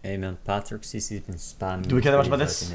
Hey man, Patrick CC's been spamming. Do we care that much about this?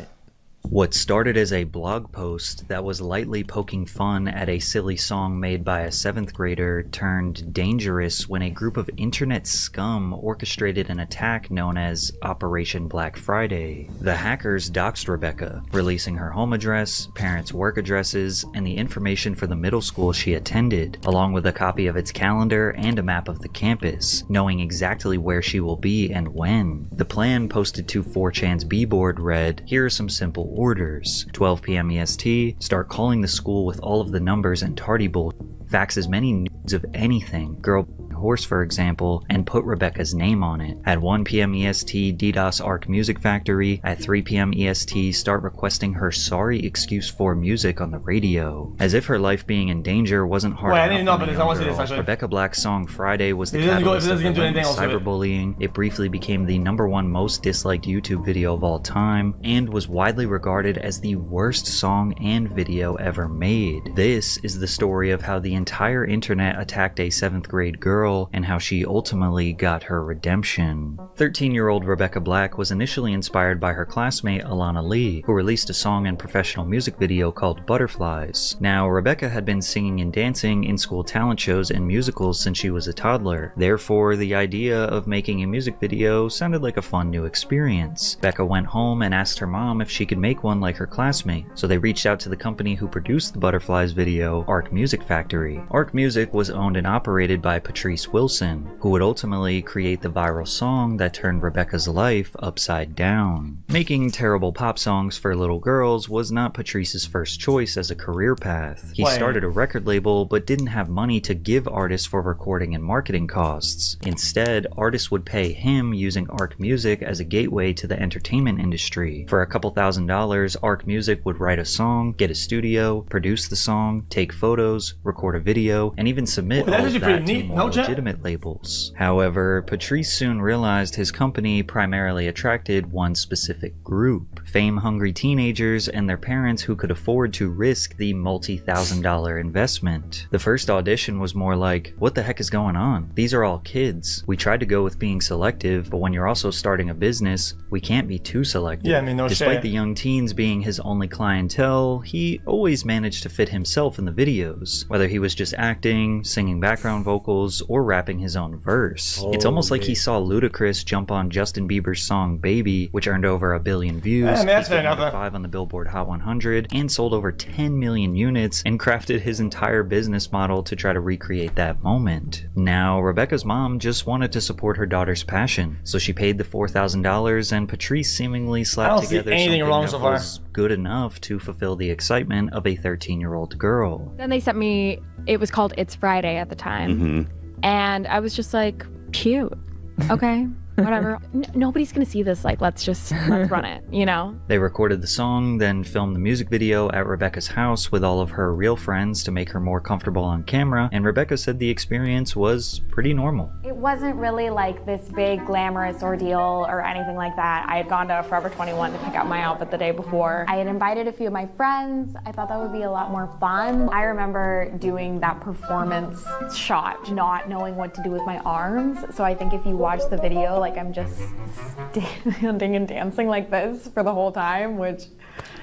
What started as a blog post that was lightly poking fun at a silly song made by a 7th grader turned dangerous when a group of internet scum orchestrated an attack known as Operation Black Friday. The hackers doxed Rebecca, releasing her home address, parents' work addresses, and the information for the middle school she attended, along with a copy of its calendar and a map of the campus, knowing exactly where she will be and when. The plan posted to 4chan's B-board read, "Here are some simple orders. 12 p.m. EST, start calling the school with all of the numbers and tardy bull. Fax as many nudes of anything, girl horse for example, and put Rebecca's name on it. At 1 p.m. EST, DDoS Arc Music Factory. At 3 p.m. EST, start requesting her Sorry xQc music on the radio." As if her life being in danger wasn't hard enough for the young girl, Rebecca Black's song Friday was the catalyst of cyberbullying. It briefly became the #1 most disliked YouTube video of all time, and was widely regarded as the worst song and video ever made. This is the story of how the entire internet attacked a 7th grade girl, and how she ultimately got her redemption. 13-year-old Rebecca Black was initially inspired by her classmate Alana Lee, who released a song and professional music video called Butterflies. Now, Rebecca had been singing and dancing in school talent shows and musicals since she was a toddler. Therefore, the idea of making a music video sounded like a fun new experience. Becca went home and asked her mom if she could make one like her classmate, so they reached out to the company who produced the Butterflies video, Arc Music Factory. Arc Music was owned and operated by Patrice Wilson, who would ultimately create the viral song that turned Rebecca's life upside down. Making terrible pop songs for little girls was not Patrice's first choice as a career path. He started a record label but didn't have money to give artists for recording and marketing costs. Instead, artists would pay him using Arc Music as a gateway to the entertainment industry. For a couple $1,000s, Arc Music would write a song, get a studio, produce the song, take photos, record a video, and even submit all of that to more legitimate labels. However, Patrice soon realized his company primarily attracted one specific group: fame-hungry teenagers and their parents who could afford to risk the multi-$1,000 investment. The first audition was more like, what the heck is going on? These are all kids. We tried to go with being selective, but when you're also starting a business, we can't be too selective. Yeah, I mean, no shit. Despite the young teens being his only clientele, he always managed to fit himself in the videos, whether he was just acting, singing background vocals, or rapping his own verse. It's almost like he saw Ludacris jump on Justin Bieber's song Baby, which earned over 1 billion views, number 5 on the Billboard Hot 100, and sold over 10 million units, and crafted his entire business model to try to recreate that moment. Now, Rebecca's mom just wanted to support her daughter's passion, so she paid the $4,000, and Patrice seemingly slapped together something that was good enough to fulfill the excitement of a 13-year-old girl. Then they sent me, it was called It's Friday at the time. And I was just like, cute. Okay, whatever. Nobody's gonna see this, like, let's run it, you know? They recorded the song, then filmed the music video at Rebecca's house with all of her real friends to make her more comfortable on camera, and Rebecca said the experience was pretty normal. It wasn't really like this big glamorous ordeal or anything like that. I had gone to Forever 21 to pick out my outfit the day before. I had invited a few of my friends. I thought that would be a lot more fun. I remember doing that performance shot, not knowing what to do with my arms. So I think if you watch the video, like, I'm just standing and dancing like this for the whole time, which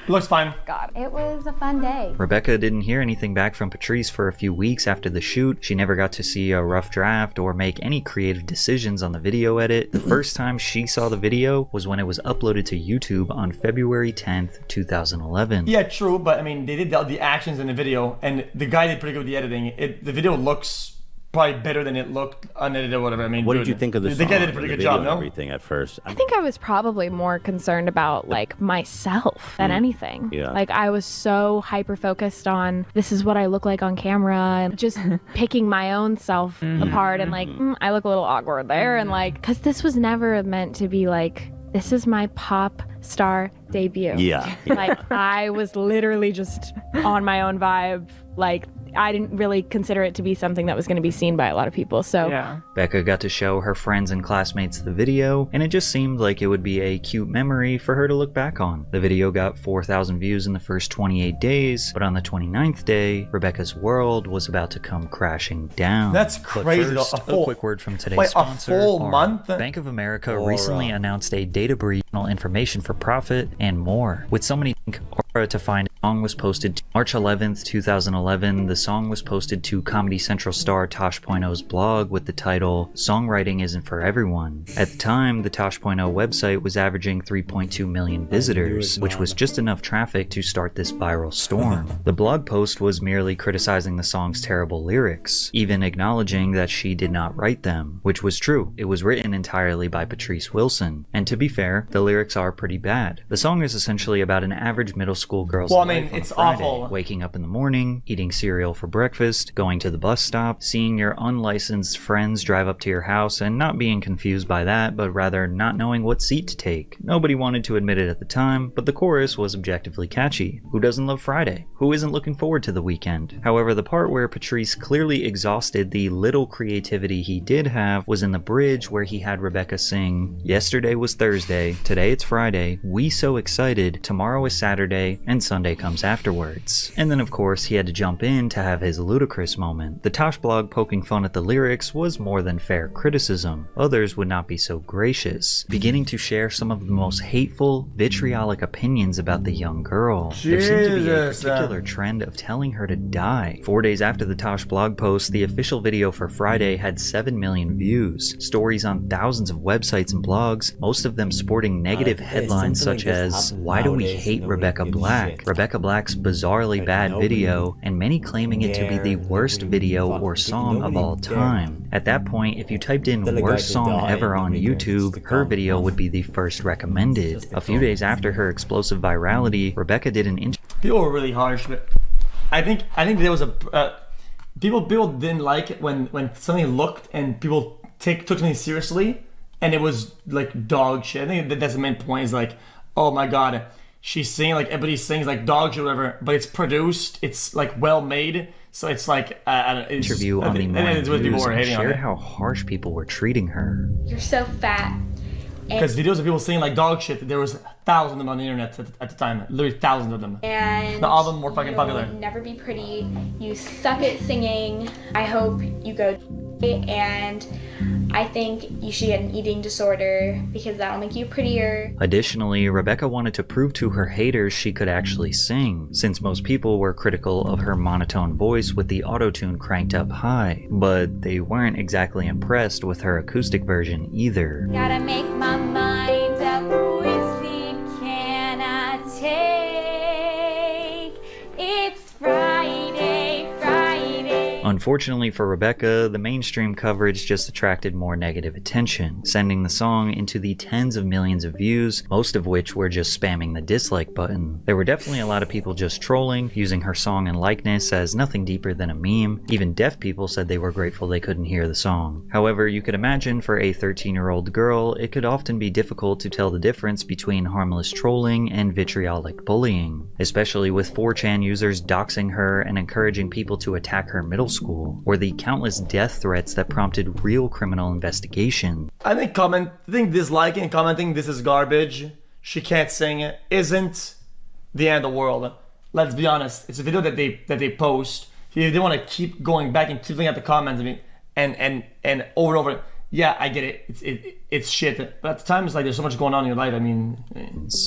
looks fine. God, it was a fun day. Rebecca didn't hear anything back from Patrice for a few weeks after the shoot. She never got to see a rough draft or make any creative decisions on the video edit. The first time she saw the video was when it was uploaded to YouTube on February 10th, 2011. Yeah, true, but I mean, they did the actions in the video, and the guy did pretty good with the editing. The video looks probably better than it looked unedited or whatever. I mean, what did you think of the song? The guy did a pretty good job, no? Everything at first. I think I was probably more concerned about, like, myself than anything. Yeah. Like, I was so hyper-focused on, this is what I look like on camera, and just picking my own self apart, and like, I look a little awkward there, and like, because this was never meant to be like, this is my pop star debut. Yeah. Like, I was literally just on my own vibe. Like, I didn't really consider it to be something that was going to be seen by a lot of people. So Yeah. Becca got to show her friends and classmates the video, and it just seemed like it would be a cute memory for her to look back on. The video got 4,000 views in the first 28 days, but on the 29th day, Rebecca's world was about to come crashing down. That's But crazy. first, A full- a quick word from today's Wait, a sponsor. full Aura. month? Bank of America recently announced a data breach, information for profit, and more. With so many Aura to find, the song was posted March 11th, 2011. The song was posted to Comedy Central star Tosh.0's blog with the title, "Songwriting Isn't for Everyone." At the time, the Tosh.0 website was averaging 3.2 million visitors, which was just enough traffic to start this viral storm. The blog post was merely criticizing the song's terrible lyrics, even acknowledging that she did not write them, which was true. It was written entirely by Patrice Wilson, and to be fair, the lyrics are pretty bad. The song is essentially about an average middle school girl's Well, I life mean, on it's a Friday, awful. waking up in the morning, eating cereal for breakfast, going to the bus stop, seeing your unlicensed friends drive up to your house and not being confused by that, but rather not knowing what seat to take. Nobody wanted to admit it at the time, but the chorus was objectively catchy. Who doesn't love Friday? Who isn't looking forward to the weekend? However, the part where Patrice clearly exhausted the little creativity he did have was in the bridge where he had Rebecca sing, "Yesterday was Thursday, today it's Friday, we so excited, tomorrow is Saturday, and Sunday comes afterwards." And then of course he had to jump in to have his ludicrous moment. The Tosh blog poking fun at the lyrics was more than fair criticism. Others would not be so gracious, beginning to share some of the most hateful, vitriolic opinions about the young girl. There seemed to be a Jesus, particular trend of telling her to die. 4 days after the Tosh blog post, the official video for Friday had 7 million views, stories on thousands of websites and blogs, most of them sporting negative headlines such as, "Why do we hate Rebecca Black?" Rebecca Black's bizarrely bad video, and many claiming it to be the worst video or song of all time. At that point, if you typed in "worst song ever" on YouTube, her video would be the first recommended. A few days after her explosive virality, Rebecca did an interview. People were really harsh, but I think there was a people didn't like it when something looked and people took something seriously, and it was like dog shit. I think that's the main point. Is like, oh my god, she's singing like everybody sings like dog shit or whatever, but it's produced, it's like well made. So it's like it's Interview just, on the morning it's what people news were and hating on shared it. how harsh people were treating her. You're so fat. Because videos of people singing like dog shit, there was thousands of them on the internet at the time. Literally thousands of them. And Not all of them were fucking popular. You'll never be pretty. You suck at singing. I hope you go and I think you should get an eating disorder because that'll make you prettier. Additionally, Rebecca wanted to prove to her haters she could actually sing, since most people were critical of her monotone voice with the auto-tune cranked up high, but they weren't exactly impressed with her acoustic version either. Gotta make my mind up, whiskey can I take? It's Friday, Friday. Unfortunately for Rebecca, the mainstream coverage just attracted more negative attention, sending the song into the tens of millions of views, most of which were just spamming the dislike button. There were definitely a lot of people just trolling, using her song and likeness as nothing deeper than a meme. Even deaf people said they were grateful they couldn't hear the song. However, you could imagine for a 13-year-old girl, it could often be difficult to tell the difference between harmless trolling and vitriolic bullying, especially with 4chan users doxing her and encouraging people to attack her middle school, or the countless death threats that prompted real criminal investigation. I think disliking and commenting this is garbage, she can't sing, isn't the end of the world. Let's be honest. It's a video that they post. If they want to keep going back and keep looking at the comments, I mean, and over and over. Yeah, I get it. It's shit. But at the time, it's like there's so much going on in your life. I mean,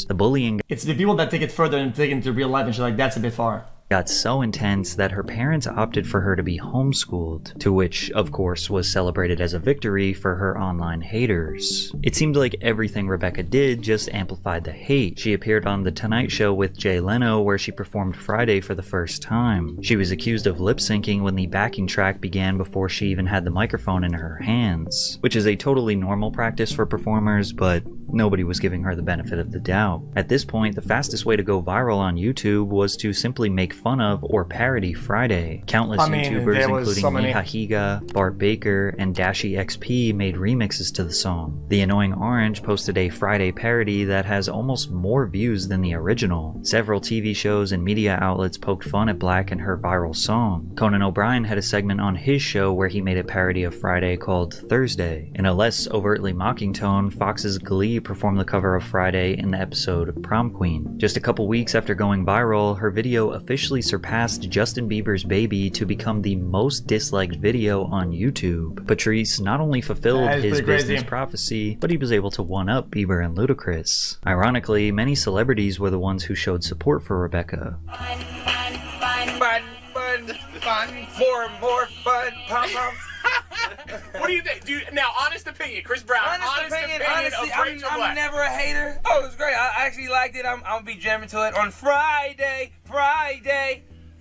The bullying it's the people that take it further and take it into real life and shit like that's a bit far. got so intense that her parents opted for her to be homeschooled, to which, of course, was celebrated as a victory for her online haters. It seemed like everything Rebecca did just amplified the hate. She appeared on The Tonight Show with Jay Leno, where she performed Friday for the first time. She was accused of lip-syncing when the backing track began before she even had the microphone in her hands, which is a totally normal practice for performers, but nobody was giving her the benefit of the doubt. At this point, the fastest way to go viral on YouTube was to simply make fun of or parody Friday. Countless YouTubers, including Mihahiga, Bart Baker, and Dashi XP, made remixes to the song. The Annoying Orange posted a Friday parody that has almost more views than the original. Several TV shows and media outlets poked fun at Black and her viral song. Conan O'Brien had a segment on his show where he made a parody of Friday called Thursday. In a less overtly mocking tone, Fox's Glee performed the cover of Friday in the episode Prom Queen. Just a couple weeks after going viral, her video officially surpassed Justin Bieber's Baby to become the most disliked video on YouTube. Patrice not only fulfilled his business prophecy, but he was able to one-up Bieber and Ludacris. Ironically, many celebrities were the ones who showed support for Rebecca. Fun, more fun, pom-poms. What do you think? Now, honest opinion, Chris Brown. Honest opinion honestly, I'm never a hater. Oh, it was great. I actually liked it. I'm gonna be jamming to it on Friday.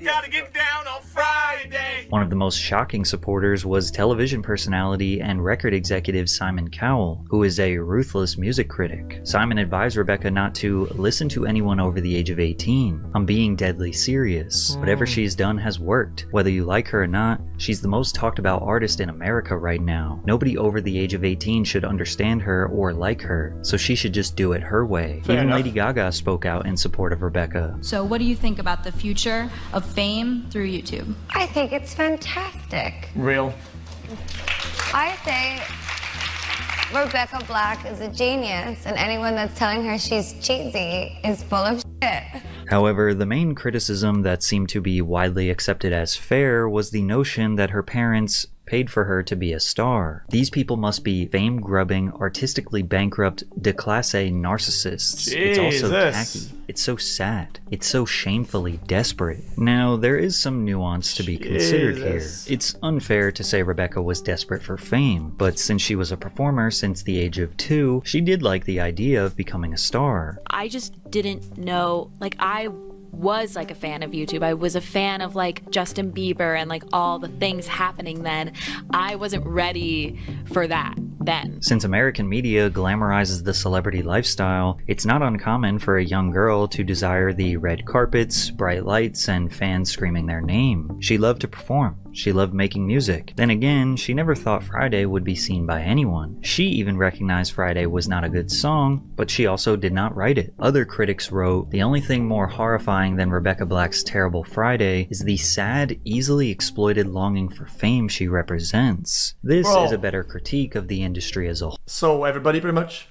Gotta get down on Friday. One of the most shocking supporters was television personality and record executive Simon Cowell, who is a ruthless music critic. Simon advised Rebecca not to listen to anyone over the age of 18. I'm being deadly serious. Whatever she's done has worked. Whether you like her or not, she's the most talked about artist in America right now. Nobody over the age of 18 should understand her or like her, so she should just do it her way. Even Lady Gaga spoke out in support of Rebecca. So what do you think about the future of fame through YouTube? I think it's fantastic. Real. I say Rebecca Black is a genius, and anyone that's telling her she's cheesy is full of shit. However, the main criticism that seemed to be widely accepted as fair was the notion that her parents paid for her to be a star. These people must be fame-grubbing, artistically bankrupt, déclassé narcissists. Jesus. It's also tacky. It's so sad. It's so shamefully desperate. Now, there is some nuance to be considered here. It's unfair to say Rebecca was desperate for fame, but since she was a performer since the age of 2, she did like the idea of becoming a star. I just didn't know, like, I was like a fan of YouTube. I was a fan of like Justin Bieber and like all the things happening then. I wasn't ready for that then. Since American media glamorizes the celebrity lifestyle, it's not uncommon for a young girl to desire the red carpets, bright lights, and fans screaming their name. She loved to perform. She loved making music. Then again, she never thought Friday would be seen by anyone. She even recognized Friday was not a good song, but she also did not write it. Other critics wrote, "The only thing more horrifying than Rebecca Black's terrible Friday is the sad, easily exploited longing for fame she represents." This is a better critique of the industry as a whole. So everybody pretty much?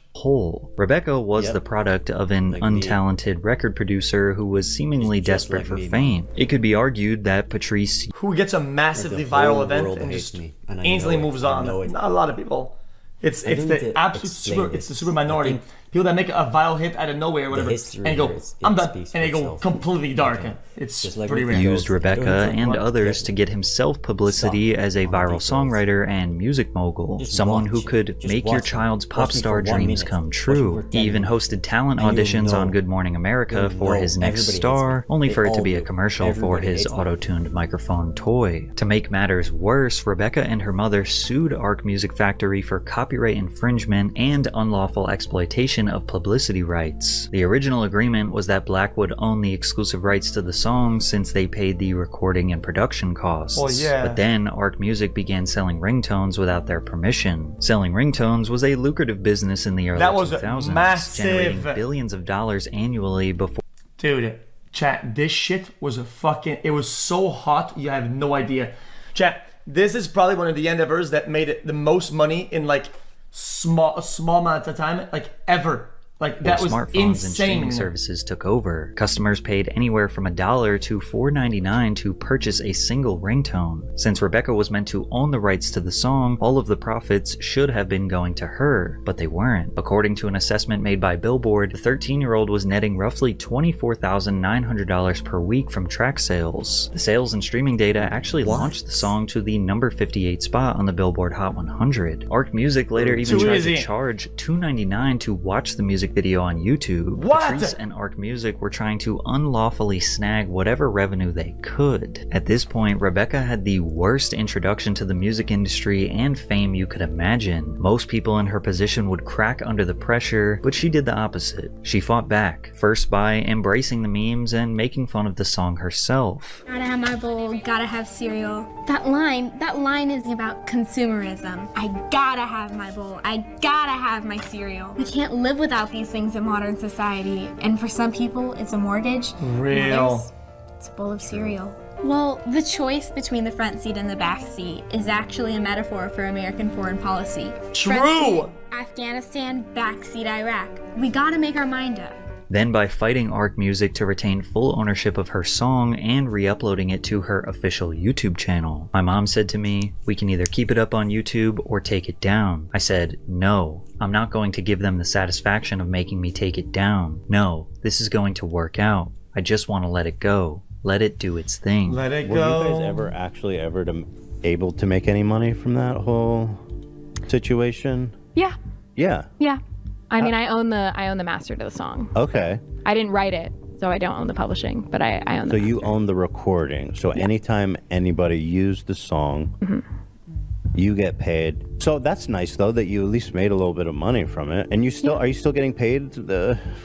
Rebecca was the product of an untalented record producer who was seemingly desperate for fame. It could be argued that Patrice, who gets a massively viral event and just instantly moves on. Not a lot of people. It's the absolute it's the super minority. People that make a viral hit out of nowhere or whatever, and go, I'm done, and they go completely dark. It's pretty rare. Used Rebecca and others to get himself publicity as a viral songwriter and music mogul, someone who could make your child's pop star dreams come true. He even hosted talent auditions on Good Morning America for his next star, only for it to be a commercial for his auto-tuned microphone toy. To make matters worse, Rebecca and her mother sued Arc Music Factory for copyright infringement and unlawful exploitation of publicity rights. The original agreement was that Black would own the exclusive rights to the song since they paid the recording and production costs. But then Arc Music began selling ringtones without their permission. Selling ringtones was a lucrative business in the early 2000s, massive. generating billions of dollars annually before... Dude, chat, this shit was it was so hot, you have no idea. Chat, this is probably one of the endeavors that made it the most money in like a small amount of time, like ever. Like that was smartphones insane. And streaming services took over. Customers paid anywhere from $1 to $4.99 to purchase a single ringtone. Since Rebecca was meant to own the rights to the song, all of the profits should have been going to her, but they weren't. According to an assessment made by Billboard, the 13-year-old was netting roughly $24,900 per week from track sales. The sales and streaming data actually launched the song to the number 58 spot on the Billboard Hot 100. Arc Music later even tried to charge $2.99 to watch the music music video on YouTube, What? Patrice and Arc Music were trying to unlawfully snag whatever revenue they could. At this point, Rebecca had the worst introduction to the music industry and fame you could imagine. Most people in her position would crack under the pressure, but she did the opposite. She fought back, first by embracing the memes and making fun of the song herself. Gotta have my bowl, gotta have cereal. That line is about consumerism. I gotta have my bowl, I gotta have my cereal. We can't live without these things in modern society, and for some people, it's a mortgage. Real. It's a bowl of cereal. Well, the choice between the front seat and the back seat is actually a metaphor for American foreign policy. True! Front seat, Afghanistan, back seat, Iraq. We gotta make our mind up. Then by fighting Arc Music to retain full ownership of her song and re-uploading it to her official YouTube channel. My mom said to me, "We can either keep it up on YouTube or take it down." I said, "No, I'm not going to give them the satisfaction of making me take it down. No, this is going to work out. I just want to let it go. Let it do its thing." Let it Were go. you guys ever able to make any money from that whole situation? Yeah. Yeah. Yeah. I mean, I own the master to the song. Okay. I didn't write it, so I don't own the publishing, but I own the So you own the recording. So anytime anybody used the song, you get paid. So that's nice though that you at least made a little bit of money from it. And you still are you still getting paid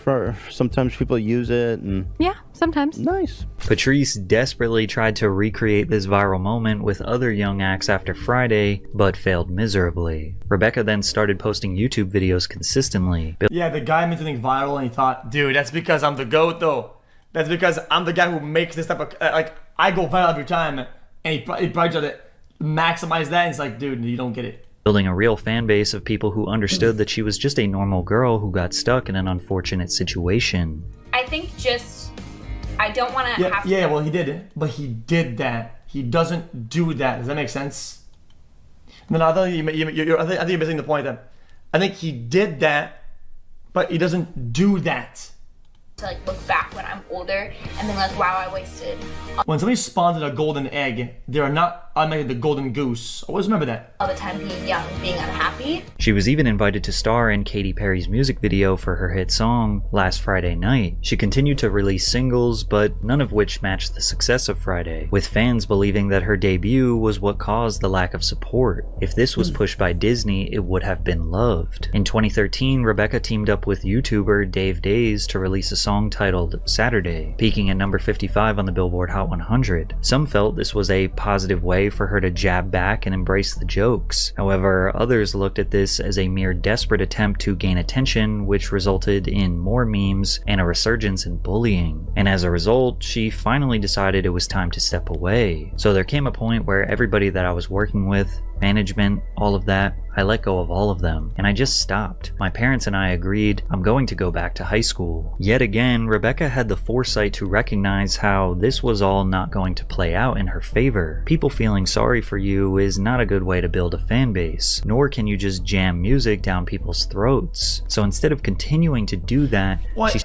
for sometimes people use it and Yeah, sometimes. Nice. Patrice desperately tried to recreate this viral moment with other young acts after Friday, but failed miserably. Rebecca then started posting YouTube videos consistently. Yeah, the guy made something viral and he thought, dude, that's because I'm the GOAT though. That's because I'm the guy who makes this type of, like, I go viral every time. And he probably tried to maximize that and it's like, dude, you don't get it. Building a real fan base of people who understood that she was just a normal girl who got stuck in an unfortunate situation. I think I don't want to have to... Yeah, well, he did it. But he did that. He doesn't do that. Does that make sense? No, I think you're missing the point. I think he did that, but he doesn't do that. To like look back when I'm older and then like, wow, I wasted. When somebody spawns in a golden egg, they are not automatically the golden goose. Always remember that. All the time being young, being unhappy. She was even invited to star in Katy Perry's music video for her hit song, Last Friday Night. She continued to release singles, but none of which matched the success of Friday, with fans believing that her debut was what caused the lack of support. If this was pushed by Disney, it would have been loved. In 2013, Rebecca teamed up with YouTuber Dave Days to release a song titled Saturday, peaking at number 55 on the Billboard Hot 100. Some felt this was a positive way for her to jab back and embrace the jokes. However, others looked at this as a mere desperate attempt to gain attention, which resulted in more memes and a resurgence in bullying. And as a result, she finally decided it was time to step away. So there came a point where everybody that I was working with, management, all of that, I let go of all of them, and I just stopped. My parents and I agreed I'm going to go back to high school. Yet again, Rebecca had the foresight to recognize how this was all not going to play out in her favor. People feeling sorry for you is not a good way to build a fan base, nor can you just jam music down people's throats. So instead of continuing to do that,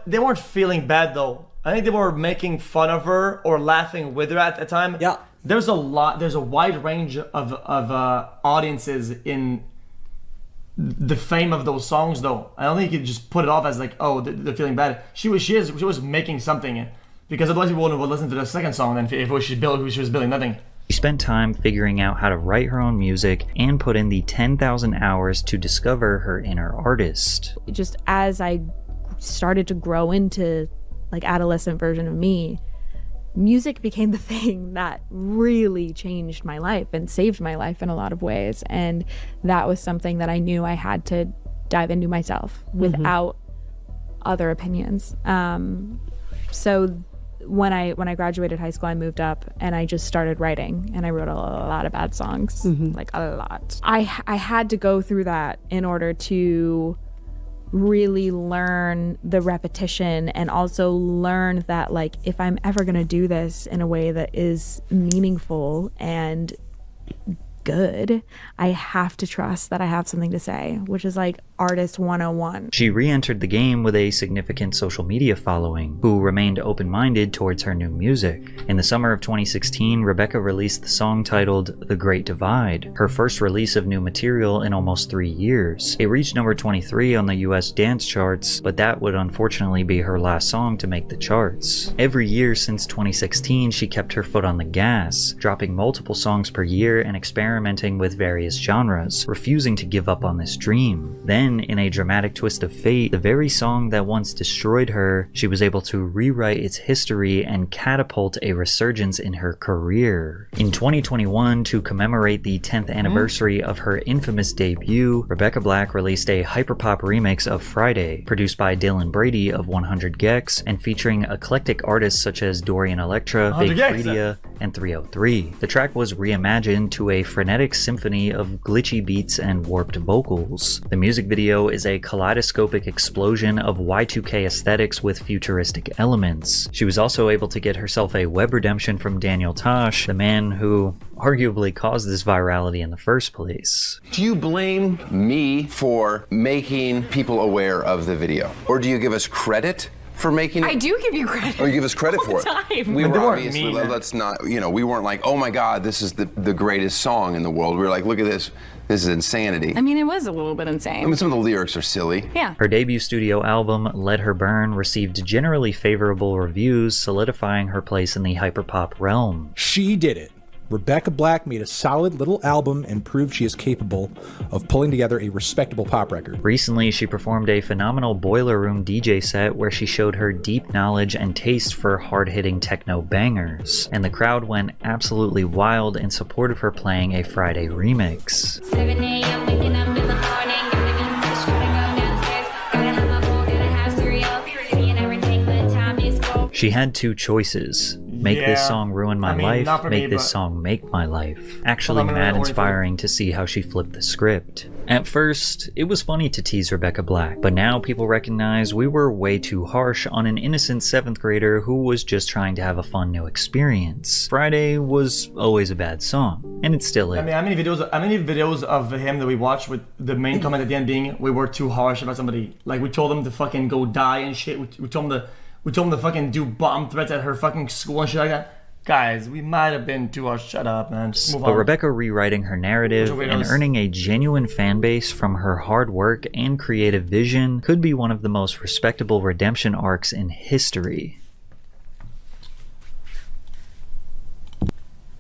they weren't feeling bad though. I think they were making fun of her or laughing with her at the time. Yeah. There's a wide range of audiences in the fame of those songs though. I don't think you could just put it off as like, oh, they're feeling bad. She was making something, because otherwise people wouldn't listen to the second song then if she was building nothing. She spent time figuring out how to write her own music and put in the 10,000 hours to discover her inner artist. Just as I started to grow into like adolescent version of me, music became the thing that really changed my life and saved my life in a lot of ways. And that was something that I knew I had to dive into myself without other opinions. So when I graduated high school, I moved up and I just started writing, and I wrote a lot of bad songs, like a lot. I had to go through that in order to really learn the repetition, and also learn that like if I'm ever gonna do this in a way that is meaningful and good, I have to trust that I have something to say, which is like Artist 101. She re-entered the game with a significant social media following, who remained open-minded towards her new music. In the summer of 2016, Rebecca released the song titled The Great Divide, her first release of new material in almost 3 years. It reached number 23 on the US dance charts, but that would unfortunately be her last song to make the charts. Every year since 2016, she kept her foot on the gas, dropping multiple songs per year and experimenting with various genres, refusing to give up on this dream. Then, in a dramatic twist of fate, the very song that once destroyed her, she was able to rewrite its history and catapult a resurgence in her career. In 2021, to commemorate the 10th anniversary of her infamous debut, Rebecca Black released a hyperpop remix of Friday, produced by Dylan Brady of 100 gecs and featuring eclectic artists such as Dorian Electra, Big Freedia, and 303. The track was reimagined to a frenetic symphony of glitchy beats and warped vocals. The music video is a kaleidoscopic explosion of Y2K aesthetics with futuristic elements. She was also able to get herself a web redemption from Daniel Tosh, the man who arguably caused this virality in the first place. Do you blame me for making people aware of the video? Or do you give us credit for making it? I do give you credit. Oh, you give us credit for it. Time. We were obviously, let's not, you know, we weren't like, oh my God, this is the greatest song in the world. We were like, look at this. This is insanity. I mean, it was a little bit insane. I mean, some of the lyrics are silly. Yeah. Her debut studio album, Let Her Burn, received generally favorable reviews, solidifying her place in the hyperpop realm. She did it. Rebecca Black made a solid little album and proved she is capable of pulling together a respectable pop record. Recently, she performed a phenomenal Boiler Room DJ set where she showed her deep knowledge and taste for hard-hitting techno bangers, and the crowd went absolutely wild in support of her playing a Friday remix. 7 a.m. waking up in the morning, gotta be fresh, gotta go downstairs, gotta have my bowl, gotta have cereal, seeing everything, but time is gold. She had two choices. Make this song ruin my life, make this song make my life. Actually mad inspiring to see how she flipped the script. At first, it was funny to tease Rebecca Black, but now people recognize we were way too harsh on an innocent 7th grader who was just trying to have a fun new experience. Friday was always a bad song, and it still is. I mean, how many videos of him that we watched with the main comment at the end being, we were too harsh about somebody? Like, we told them to fucking go die and shit, we told them to fucking do bomb threats at her fucking school and shit like that. Guys, we might have been too harsh. Shut up, man. Move But on. Rebecca rewriting her narrative and earning a genuine fan base from her hard work and creative vision could be one of the most respectable redemption arcs in history.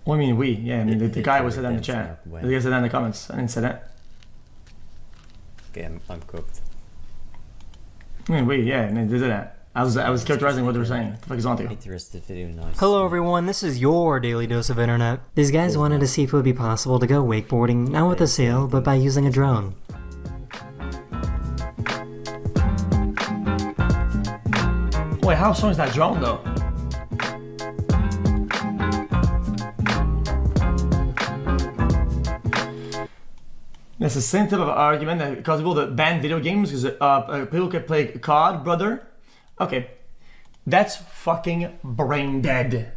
What do you mean we? Yeah, I mean the guy was said that in the chat. The guy said that in the comments. I didn't say that. Okay, I'm cooked. I mean we, yeah, I mean they did that. I was characterizing what they were saying. What the fuck is on to you? Interesting video, nice. Hello everyone, this is your daily dose of internet. These guys wanted to see if it would be possible to go wakeboarding, not with a sail, but by using a drone. Wait, how strong is that drone though? It's the same type of argument that caused people to ban video games because people can play COD, brother. Okay, that's fucking brain dead.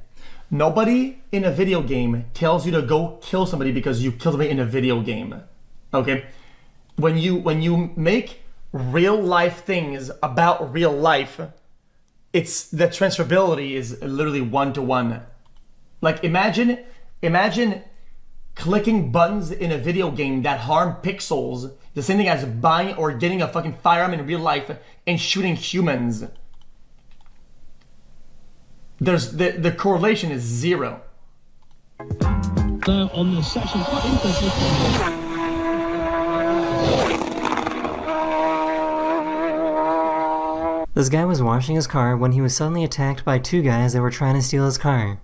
Nobody in a video game tells you to go kill somebody because you killed somebody in a video game. Okay, when you make real life things about real life, it's the transferability is literally 1-to-1. Like imagine clicking buttons in a video game that harm pixels, the same thing as buying or getting a fucking firearm in real life and shooting humans. There's the correlation is 0. So on the section quite interesting. This guy was washing his car when he was suddenly attacked by two guys that were trying to steal his car.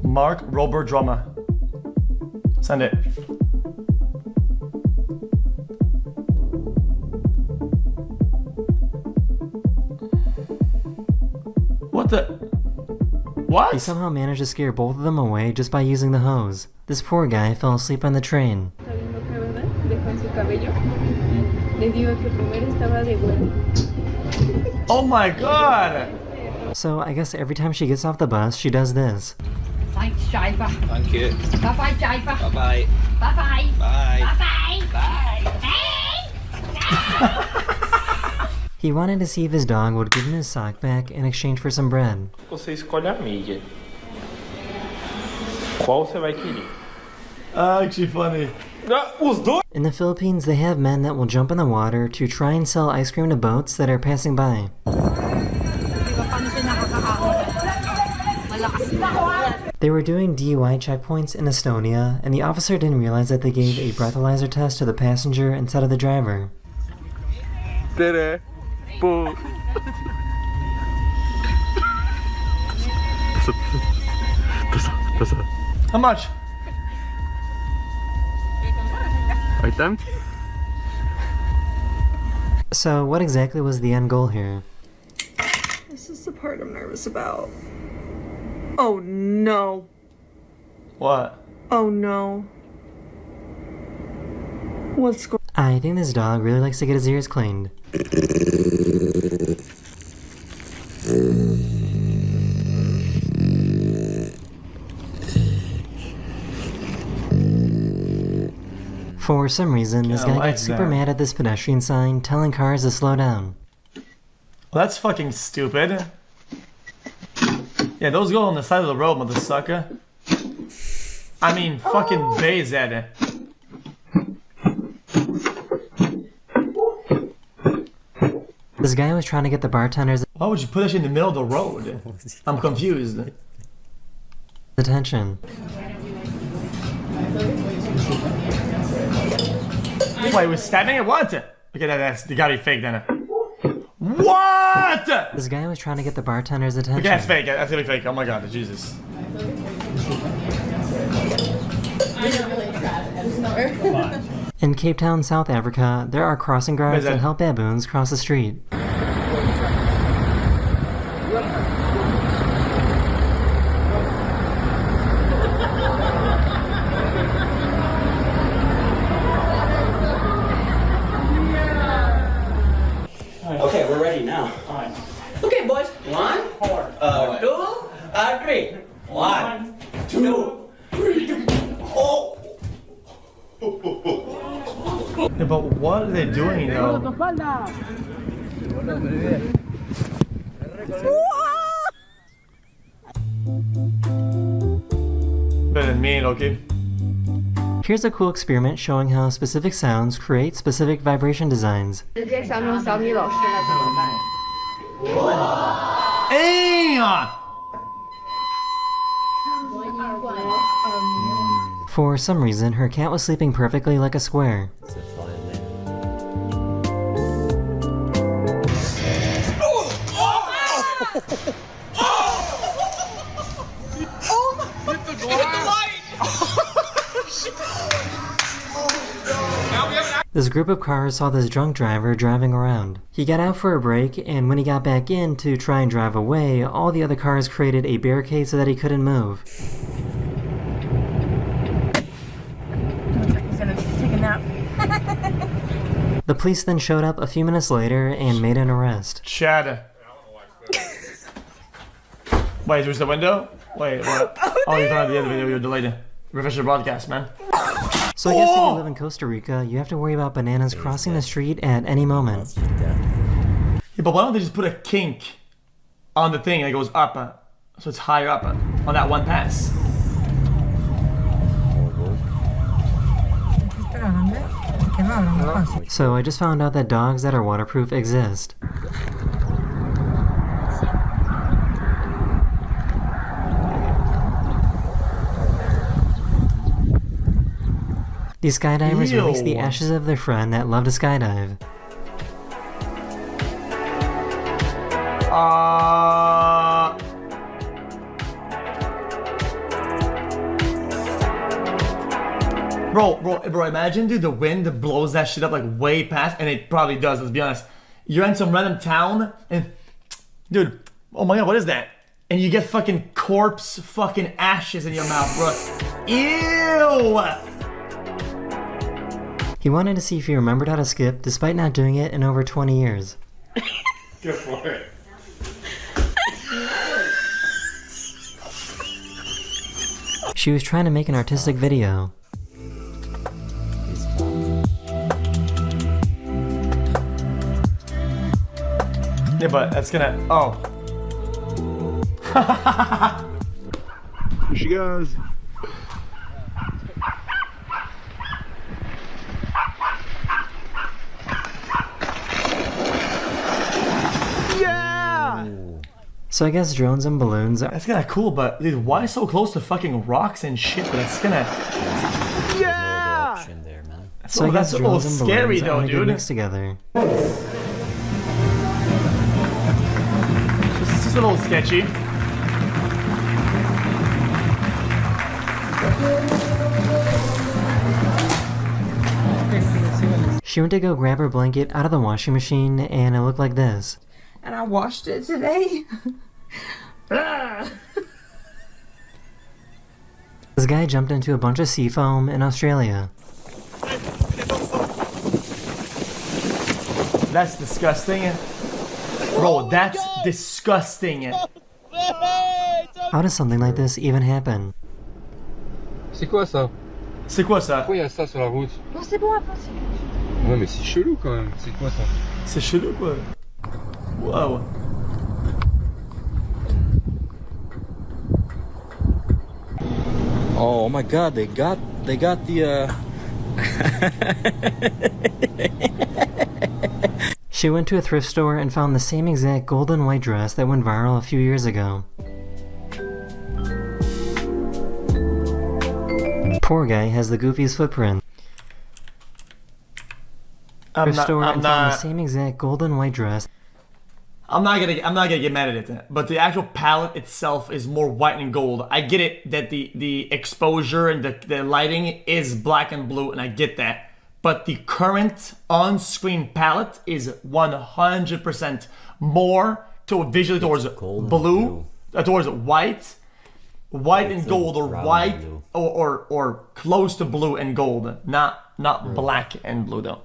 Mark Robert Drama. Send it. What the? What? He somehow managed to scare both of them away just by using the hose. This poor guy fell asleep on the train. Oh my god! So I guess every time she gets off the bus, she does this. Thanks, driver. Thank you. Bye-bye, driver. Bye-bye. Bye-bye. Bye. Bye-bye. Bye. He wanted to see if his dog would give him his sock back in exchange for some bread. Você escolhe a mídia. Qual você vai querer? Actually funny. Os dois? In the Philippines, they have men that will jump in the water to try and sell ice cream to boats that are passing by. They were doing DUI checkpoints in Estonia, and the officer didn't realize that they gave a breathalyzer test to the passenger instead of the driver. How much? So, what exactly was the end goal here? This is the part I'm nervous about. Oh no. What? Oh no. What's going I think this dog really likes to get his ears cleaned. For some reason, this guy got super mad at this pedestrian sign telling cars to slow down. Well, that's fucking stupid. Yeah, those go on the side of the road, mother sucker. I mean, fucking bays at it. This guy was trying to get the bartender's Why would you put that in the middle of the road? I'm confused. attention. Wait, we're stabbing it? What? Okay, that's you gotta be fake then. What? This guy was trying to get the bartender's attention. Okay, that's fake. That's gonna be fake. Oh my god, Jesus. In Cape Town, South Africa, there are crossing guards that help baboons cross the street. Okay, we're ready now. Okay, boys. 1, 2, 3. 1, 2, 3. Oh! Yeah, but what are they doing though? Better than me, okay? Here's a cool experiment showing how specific sounds create specific vibration designs. For some reason, her cat was sleeping perfectly like a square. This group of cars saw this drunk driver driving around. He got out for a break, and when he got back in to try and drive away, all the other cars created a barricade so that he couldn't move. He's gonna take a nap. The police then showed up a few minutes later and made an arrest. Chad. Wait, there's the window? Wait, what? Oh, you're talking about the other video, you're delayed. Refresh your broadcast, man. So I guess if you live in Costa Rica, you have to worry about bananas crossing the street at any moment. Yeah, but why don't they just put a kink on the thing that goes up, so it's higher up on that one pass? So I just found out that dogs that are waterproof exist. These skydivers released the ashes of their friend that loved to skydive. Bro, imagine, dude, the wind blows that shit up like way past, and it probably does, let's be honest. You're in some random town, and, dude, oh my god, what is that? And you get fucking corpse fucking ashes in your mouth, bro. Ew! He wanted to see if he remembered how to skip, despite not doing it in over 20 years. Go for it. She was trying to make an artistic video. Yeah, but that's gonna. Oh. Here she goes. Yeah! So I guess drones and balloons are... That's kind of cool, but dude, why so close to fucking rocks and shit? But it's gonna. Yeah! So I guess that's a little drones and scary balloons though, are dude. mixed together. It's just a little sketchy. She went to go grab her blanket out of the washing machine and it looked like this. And I washed it today. This guy jumped into a bunch of sea foam in Australia. That's disgusting. Bro, that's disgusting. How does something like this even happen? C'est quoi ça? C'est quoi ça? Pourquoi il y a ça sur la route? Non, c'est bon, avance. Ouais, mais c'est chelou quand même. C'est quoi ça? C'est chelou quoi. Wow. Oh my god, they got the She went to a thrift store and found the same exact gold and white dress that went viral a few years ago. Poor guy has the goofiest footprint. Thrift store and found the same exact gold and white dress. I'm not gonna get mad at it, but the actual palette itself is more white and gold. I get it that the exposure and the lighting is black and blue, and I get that. But the current on-screen palette is 100% more visually towards blue, towards white and gold, or white or close to blue and gold, not black and blue though.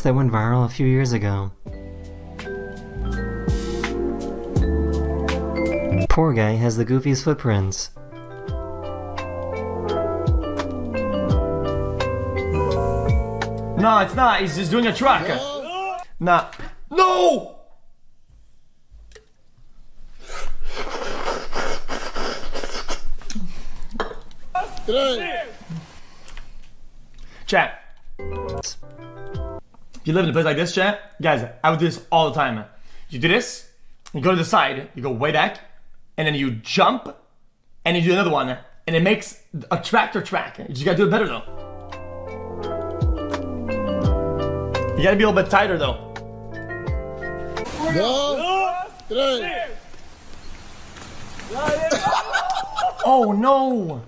That went viral a few years ago. Poor guy has the goofiest footprints. No, it's not. He's just doing a truck. Nah. No! Chat. If you live in a place like this, chat, guys, I would do this all the time. You do this, you go to the side, you go way back, and then you jump, and you do another one, and it makes a tractor track. You just gotta do it better though. You gotta be a little bit tighter though. Oh no!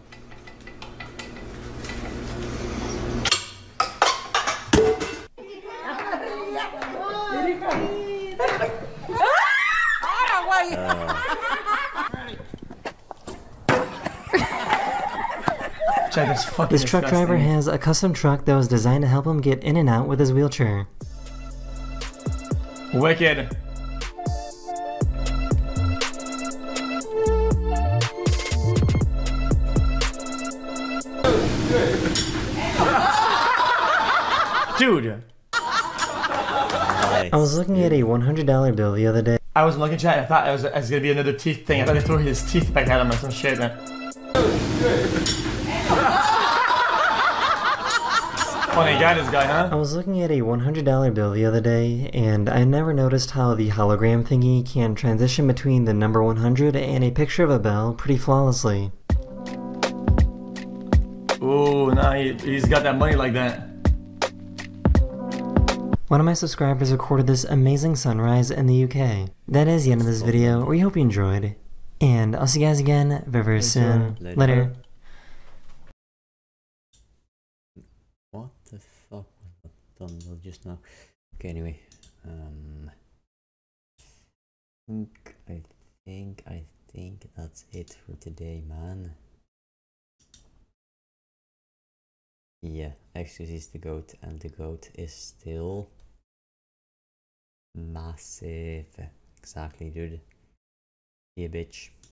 This truck driver has a custom truck that was designed to help him get in and out with his wheelchair. Wicked. Dude. I was looking at a $100 bill the other day. I was looking chat, I thought it was gonna be another teeth thing. I thought they threw his teeth back at him or some shit. Funny guy, this guy, huh? I was looking at a $100 bill the other day, and I never noticed how the hologram thingy can transition between the number 100 and a picture of a bell pretty flawlessly. Ooh, nah, he's got that money like that. One of my subscribers recorded this amazing sunrise in the UK. That is the end of this video. We hope you enjoyed, and I'll see you guys again very, very soon. Later. What the fuck was that done just now? Okay, anyway, I think that's it for today, man. Yeah, xQc is the GOAT, and the GOAT is still massive. Exactly, dude. Yeah, bitch.